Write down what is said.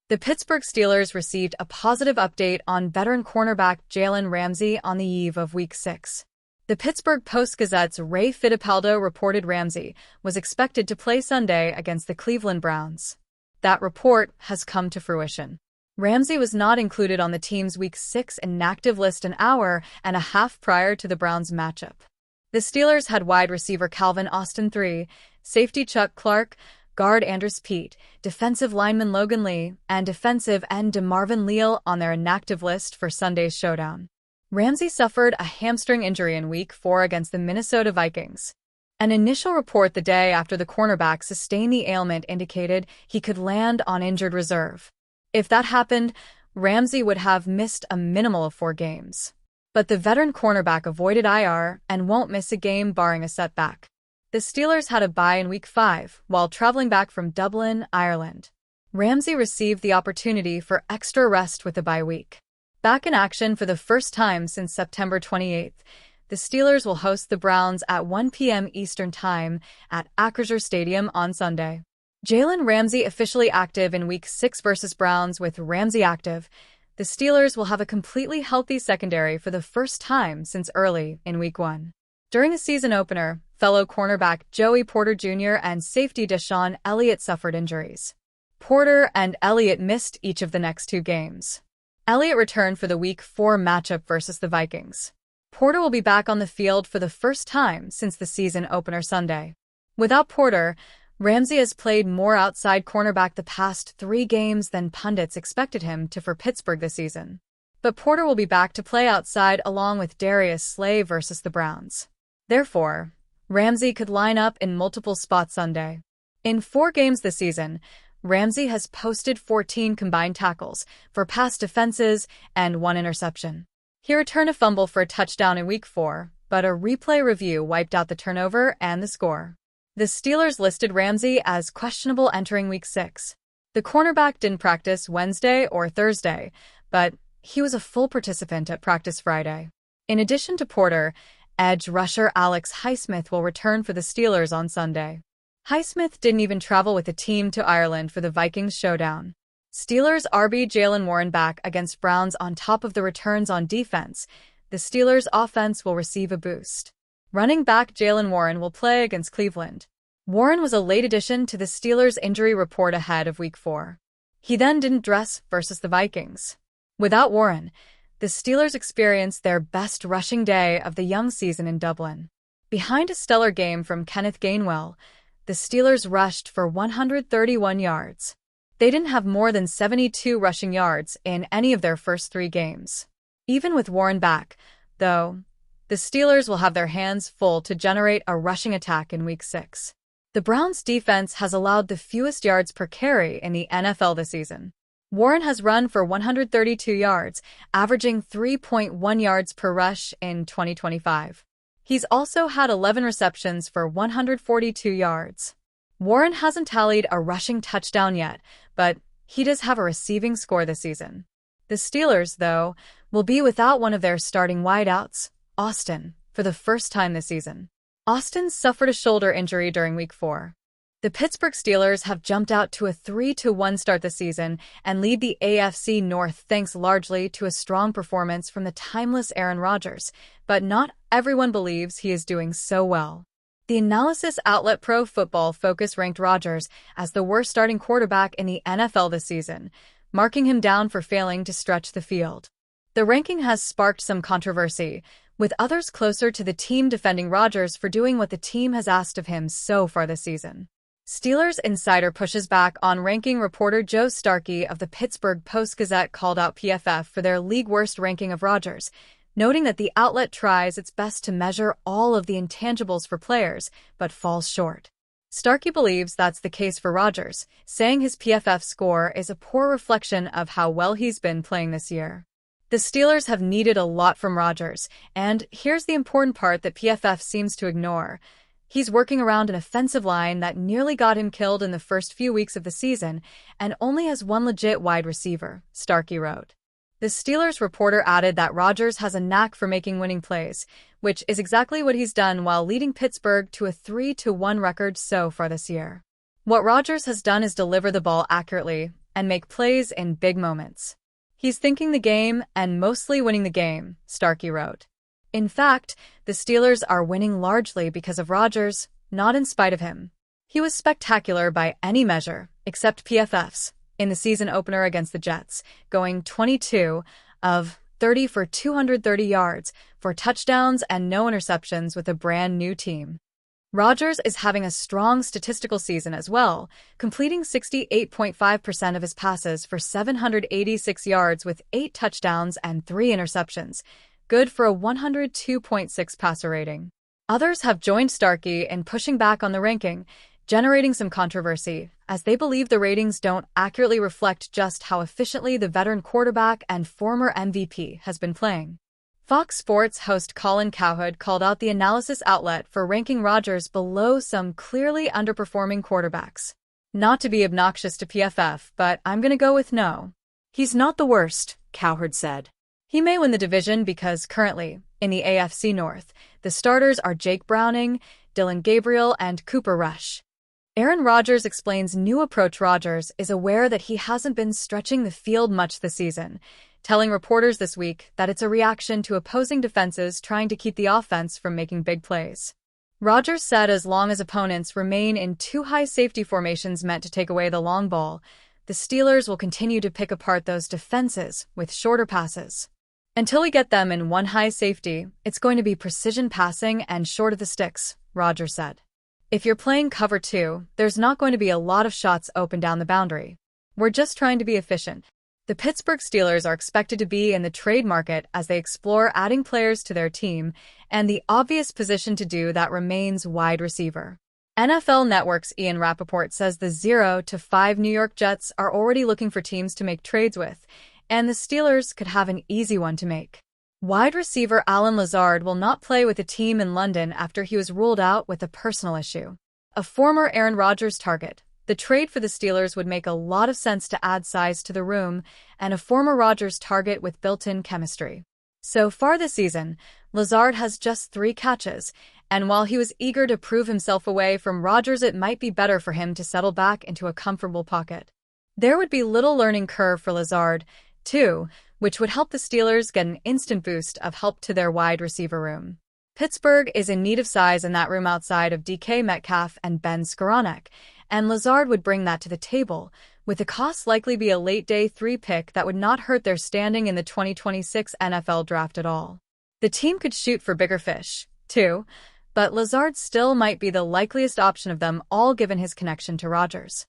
The Pittsburgh Steelers received a positive update on veteran cornerback Jalen Ramsey on the eve of Week 6. The Pittsburgh Post-Gazette's Ray Fittipaldo reported Ramsey was expected to play Sunday against the Cleveland Browns. That report has come to fruition. Ramsey was not included on the team's Week 6 inactive list an hour and a half prior to the Browns matchup. The Steelers had wide receiver Calvin Austin III, safety Chuck Clark, guard Andres Pete, defensive lineman Logan Lee, and defensive end DeMarvin Leal on their inactive list for Sunday's showdown. Ramsey suffered a hamstring injury in Week 4 against the Minnesota Vikings. An initial report the day after the cornerback sustained the ailment indicated he could land on injured reserve. If that happened, Ramsey would have missed a minimal of 4 games. But the veteran cornerback avoided IR and won't miss a game barring a setback. The Steelers had a bye in Week 5 while traveling back from Dublin, Ireland. Ramsey received the opportunity for extra rest with the bye week. Back in action for the first time since September 28th, the Steelers will host the Browns at 1 p.m. Eastern Time at Acrisure Stadium on Sunday. Jalen Ramsey officially active in Week 6 versus Browns. With Ramsey active, the Steelers will have a completely healthy secondary for the first time since early in Week 1. During the season opener, fellow cornerback Joey Porter Jr. and safety Deshaun Elliott suffered injuries. Porter and Elliott missed each of the next 2 games. Elliott returned for the Week 4 matchup versus the Vikings. Porter will be back on the field for the first time since the season opener Sunday. Without Porter, Ramsey has played more outside cornerback the past 3 games than pundits expected him to for Pittsburgh this season. But Porter will be back to play outside along with Darius Slay versus the Browns. Therefore, Ramsey could line up in multiple spots Sunday. In 4 games this season, Ramsey has posted 14 combined tackles for pass defenses and 1 interception. He returned a fumble for a touchdown in Week 4, but a replay review wiped out the turnover and the score. The Steelers listed Ramsey as questionable entering Week 6. The cornerback didn't practice Wednesday or Thursday, but he was a full participant at practice Friday. In addition to Porter, edge rusher Alex Highsmith will return for the Steelers on Sunday. Highsmith didn't even travel with the team to Ireland for the Vikings showdown. Steelers RB Jaylen Warren back against Browns on top of the returns on defense. The Steelers offense will receive a boost. Running back Jaylen Warren will play against Cleveland. Warren was a late addition to the Steelers' injury report ahead of Week 4. He then didn't dress versus the Vikings. Without Warren, the Steelers experienced their best rushing day of the young season in Dublin. Behind a stellar game from Kenneth Gainwell, the Steelers rushed for 131 yards. They didn't have more than 72 rushing yards in any of their first 3 games. Even with Warren back, though, the Steelers will have their hands full to generate a rushing attack in Week 6. The Browns' defense has allowed the fewest yards per carry in the NFL this season. Warren has run for 132 yards, averaging 3.1 yards per rush in 2025. He's also had 11 receptions for 142 yards. Warren hasn't tallied a rushing touchdown yet, but he does have a receiving score this season. The Steelers, though, will be without one of their starting wideouts, Austin, for the first time this season. Austin suffered a shoulder injury during Week 4. The Pittsburgh Steelers have jumped out to a 3-1 start this season and lead the AFC North thanks largely to a strong performance from the timeless Aaron Rodgers, but not everyone believes he is doing so well. The analysis outlet Pro Football Focus ranked Rodgers as the worst starting quarterback in the NFL this season, marking him down for failing to stretch the field. The ranking has sparked some controversy, with others closer to the team defending Rodgers for doing what the team has asked of him so far this season. Steelers Insider pushes back on ranking reporter Joe Starkey of the Pittsburgh Post-Gazette called out PFF for their league worst ranking of Rodgers, noting that the outlet tries its best to measure all of the intangibles for players, but falls short. Starkey believes that's the case for Rodgers, saying his PFF score is a poor reflection of how well he's been playing this year. The Steelers have needed a lot from Rodgers, and here's the important part that PFF seems to ignore. He's working around an offensive line that nearly got him killed in the first few weeks of the season and only has one legit wide receiver, Starkey wrote. The Steelers reporter added that Rodgers has a knack for making winning plays, which is exactly what he's done while leading Pittsburgh to a 3-1 record so far this year. What Rodgers has done is deliver the ball accurately, and make plays in big moments. He's thinking the game and mostly winning the game, Starkey wrote. In fact, the Steelers are winning largely because of Rodgers, not in spite of him. He was spectacular by any measure, except PFF's, in the season opener against the Jets, going 22 of 30 for 230 yards, 4 touchdowns and no interceptions with a brand new team. Rodgers is having a strong statistical season as well, completing 68.5% of his passes for 786 yards with 8 touchdowns and 3 interceptions, good for a 102.6 passer rating. Others have joined Starkey in pushing back on the ranking, generating some controversy, as they believe the ratings don't accurately reflect just how efficiently the veteran quarterback and former MVP has been playing. Fox Sports host Colin Cowherd called out the analysis outlet for ranking Rodgers below some clearly underperforming quarterbacks. Not to be obnoxious to PFF, but I'm going to go with no. He's not the worst, Cowherd said. He may win the division because currently, in the AFC North, the starters are Jake Browning, Dylan Gabriel, and Cooper Rush. Aaron Rodgers explains new approach. Rodgers is aware that he hasn't been stretching the field much this season, telling reporters this week that it's a reaction to opposing defenses trying to keep the offense from making big plays. Rodgers said as long as opponents remain in 2 high safety formations meant to take away the long ball, the Steelers will continue to pick apart those defenses with shorter passes. Until we get them in 1 high safety, it's going to be precision passing and short of the sticks, Rodgers said. If you're playing cover 2, there's not going to be a lot of shots open down the boundary. We're just trying to be efficient. The Pittsburgh Steelers are expected to be in the trade market as they explore adding players to their team, and the obvious position to do that remains wide receiver. NFL Network's Ian Rappaport says the 0-5 New York Jets are already looking for teams to make trades with, and the Steelers could have an easy one to make. Wide receiver Alan Lazard will not play with the team in London after he was ruled out with a personal issue. A former Aaron Rodgers target, the trade for the Steelers would make a lot of sense to add size to the room and a former Rodgers target with built-in chemistry. So far this season, Lazard has just 3 catches, and while he was eager to prove himself away from Rodgers, it might be better for him to settle back into a comfortable pocket. There would be little learning curve for Lazard, too, which would help the Steelers get an instant boost of help to their wide receiver room. Pittsburgh is in need of size in that room outside of DK Metcalf and Ben Skowronek, and Lazard would bring that to the table, with the cost likely be a late-day 3 pick that would not hurt their standing in the 2026 NFL Draft at all. The team could shoot for bigger fish, too, but Lazard still might be the likeliest option of them all given his connection to Rodgers.